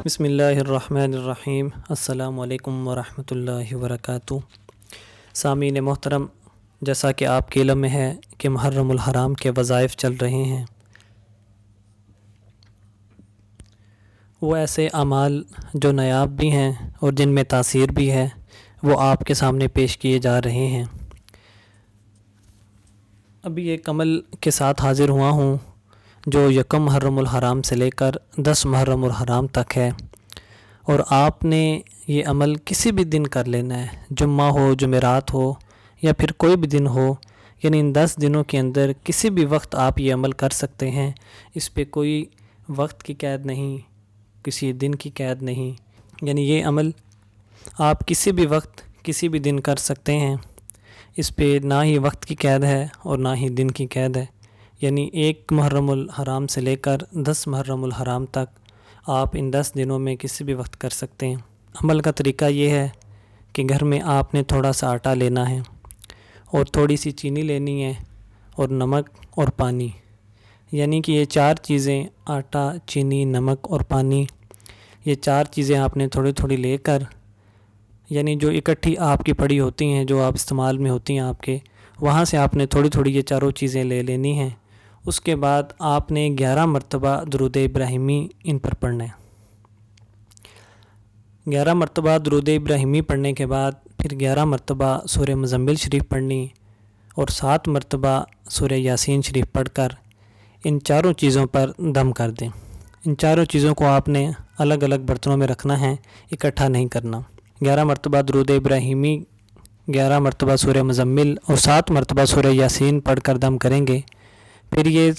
بسم اللہ الرحمن الرحیم۔ السلام علیکم ورحمۃ اللہ وبرکاتہ۔ سامعین محترم، جیسا کہ آپ کے علم میں ہے کہ محرم الحرام کے وظائف چل رہے ہیں، وہ ایسے اعمال جو نایاب بھی ہیں اور جن میں تاثیر بھی ہے، وہ آپ کے سامنے پیش کیے جا رہے ہیں۔ ابھی ایک عمل کے ساتھ حاضر ہوا ہوں جو 1 محرم الحرام سے لے کر 10 محرم الحرام تک ہے، اور آپ نے یہ عمل کسی بھی دن کر لینا ہے، جمعہ ہو، جمعرات ہو یا پھر کوئی بھی دن ہو، یعنی ان 10 دنوں کے اندر کسی بھی وقت آپ یہ عمل کر سکتے ہیں۔ اس پہ کوئی وقت کی قید نہیں، کسی دن کی قید نہیں، یعنی یہ عمل آپ کسی بھی وقت کسی بھی دن کر سکتے ہیں۔ اس پہ نہ ہی وقت کی قید ہے اور نہ ہی دن کی قید ہے، یعنی 1 محرم الحرام سے لے کر 10 محرم الحرام تک آپ ان 10 دنوں میں کسی بھی وقت کر سکتے ہیں۔ عمل کا طریقہ یہ ہے کہ گھر میں آپ نے تھوڑا سا آٹا لینا ہے اور تھوڑی سی چینی لینی ہے اور نمک اور پانی، یعنی کہ یہ 4 چیزیں، آٹا، چینی، نمک اور پانی، یہ 4 چیزیں آپ نے تھوڑی تھوڑی لے کر، یعنی جو اکٹھی آپ کی پڑی ہوتی ہیں، جو آپ استعمال میں ہوتی ہیں آپ کے، وہاں سے آپ نے تھوڑی تھوڑی یہ چاروں چیزیں لے لینی ہیں۔ اس کے بعد آپ نے 11 مرتبہ درود ابراہیمی ان پر پڑھنا ہے۔ 11 مرتبہ درود ابراہیمی پڑھنے کے بعد پھر 11 مرتبہ سورہ مزمل شریف پڑھنی اور 7 مرتبہ سورہ یاسین شریف پڑھ کر ان 4 چیزوں پر دم کر دیں۔ ان 4 چیزوں کو آپ نے الگ الگ برتنوں میں رکھنا ہے، اکٹھا نہیں کرنا۔ 11 مرتبہ درود ابراہیمی، 11 مرتبہ سورہ مزمل اور 7 مرتبہ سورہ یاسین پڑھ کر دم کریں گے۔ پھر یہ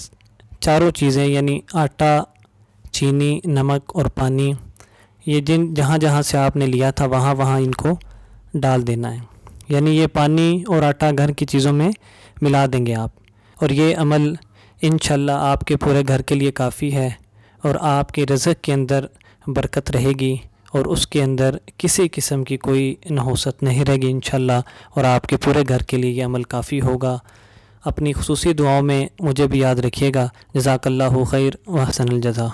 4 چیزیں یعنی آٹا، چینی، نمک اور پانی، یہ جہاں جہاں سے آپ نے لیا تھا وہاں وہاں ان کو ڈال دینا ہے، یعنی یہ پانی اور آٹا گھر کی چیزوں میں ملا دیں گے آپ، اور یہ عمل انشاءاللہ آپ کے پورے گھر کے لیے کافی ہے، اور آپ کے رزق کے اندر برکت رہے گی اور اس کے اندر کسی قسم کی کوئی نحوست نہیں رہے گی انشاءاللہ، اور آپ کے پورے گھر کے لیے یہ عمل کافی ہوگا۔ اپنی خصوصی دعاؤں میں مجھے بھی یاد رکھیے گا۔ جزاک اللہ خیر و احسن الجزا۔